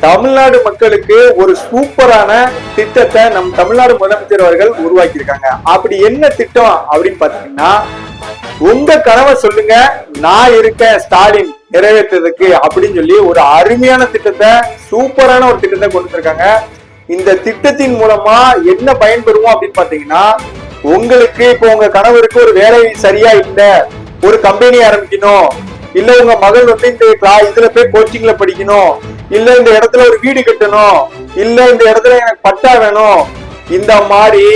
தமிழ்நாடு மக்களுக்கு ஒரு சூப்பரான திட்டத்தை நம் தமிழ்நாடு முதலமைச்சர் அவர்கள் உருவாக்கி இருக்காங்க. அப்படி என்ன திட்டம் அப்படின்னு பாத்தீங்கன்னா, உங்க கனவை சொல்லுங்க, நான் இருக்கேன் ஸ்டாலின் நிறைவேற்றுறதுக்கு அப்படின்னு சொல்லி ஒரு அருமையான திட்டத்தை, சூப்பரான ஒரு திட்டத்தை கொண்டு இருக்காங்க. இந்த திட்டத்தின் மூலமா என்ன பயன்பெறுவோம் அப்படின்னு பாத்தீங்கன்னா, உங்களுக்கு இப்போ உங்க கணவருக்கு ஒரு வேலை சரியா இல்ல, ஒரு கம்பெனி ஆரம்பிக்கணும், இல்ல உங்க மகள் இந்த இதுல போய் கோச்சிங்ல படிக்கணும், இல்ல இந்த இடத்துல ஒரு வீடு கட்டணும், இல்ல இந்த இடத்துல எனக்கு பட்டா வேணும், இந்த மாதிரி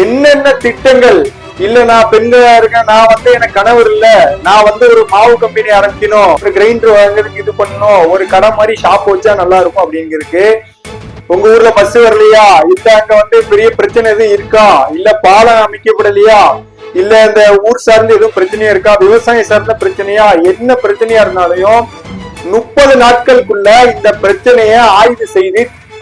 என்னென்ன திட்டங்கள், இல்ல நான் பெண்களா இருக்கேன், நான் எனக்கு கணவர் இல்ல, நான் ஒரு மாவு கம்பெனி ஆரம்பிக்கணும், ஒரு கிரைண்டர் வாங்குறதுக்கு இது பண்ணணும், ஒரு கடை மாதிரி ஷாப் வச்சா நல்லா இருக்கும் அப்படிங்கிறதுக்கு, உங்க ஊர்ல பஸ் வரலையா, இல்ல அங்க பெரிய பிரச்சனை எதுவும் இருக்கா, இல்ல பாலம் அமைக்கப்படலையா, இல்ல இந்த ஊர் சார்ந்து எதுவும் பிரச்சனையா இருக்கா, விவசாயம் சார்ந்த பிரச்சனையா, என்ன பிரச்சனையா இருந்தாலும் 30 நாட்களுக்குள்ள இந்த பிரச்சனைய ஆய்வு செய்து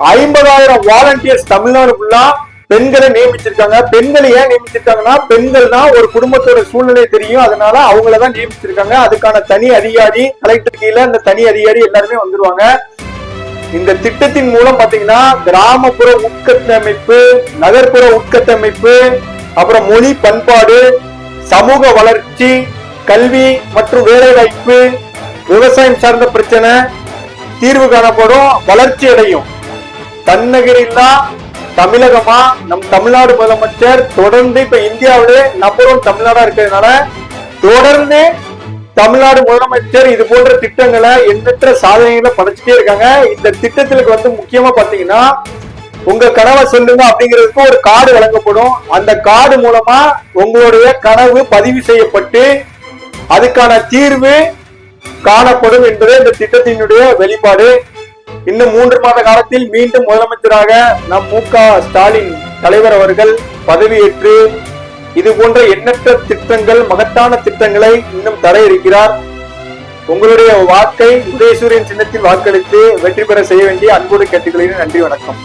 50,000 வாலண்டியர்ஸ் தமிழ்நாடு ஃபுல்லா பெண்களை நியமிச்சிருக்காங்க. பெண்களை ஏன் நியமிச்சிருக்காங்கன்னா, பெண்கள் தான் ஒரு குடும்பத்தோட சூழ்நிலை தெரியும், அதனால அவங்களதான் நியமிச்சிருக்காங்க. அதுக்கான தனி அதிகாரி கலெக்டர் கீழே அந்த தனி அதிகாரி எல்லாருமே வந்துருவாங்க. இந்த திட்டத்தின் மூலம் பாத்தீங்கன்னா, கிராமப்புற உட்கட்டமைப்பு, நகர்ப்புற உட்கட்டமைப்பு, அப்புறம் மொழி பண்பாடு, சமூக வளர்ச்சி, கல்வி மற்றும் வேலை வாய்ப்பு, விவசாயம் சார்ந்த பிரச்சனை தீர்வு காணப்படும், வளர்ச்சி அடையும். தன்னகரில்லா தமிழகமா நம் தமிழ்நாடு முதலமைச்சர் தொடர்ந்து இப்ப இந்தியாவிலே நம்பர் 1 தமிழ்நாடா இருக்கிறதுனால தொடர்ந்து தமிழ்நாடு முதலமைச்சர் இது போன்ற திட்டங்களை எண்ணற்ற சாதனைகளை படைச்சிட்டே இருக்காங்க. இந்த திட்டத்திற்கு முக்கியமா பாத்தீங்கன்னா, உங்க கனவை சொல்லுங்க அப்படிங்கிறதுக்கு ஒரு கார்டு வழங்கப்படும். அந்த கார்டு மூலமா உங்களுடைய கனவு பதிவு செய்யப்பட்டு அதுக்கான தீர்வு காணப்படும் என்பது இந்த திட்டத்தினுடைய வெளிப்பாடு. இன்னும் 3 மாத காலத்தில் மீண்டும் முதலமைச்சராக நம் மு.க. ஸ்டாலின் தலைவர் அவர்கள் பதவியேற்று இது போன்ற எண்ணற்ற திட்டங்கள், மகத்தான திட்டங்களை இன்னும் தர இருக்கிறார். உங்களுடைய வாக்கை உதயசூரியன் சின்னத்தில் வாக்களித்து வெற்றி பெற செய்ய வேண்டிய அன்போடு கேட்டுக்கொள்கிறேன். நன்றி, வணக்கம்.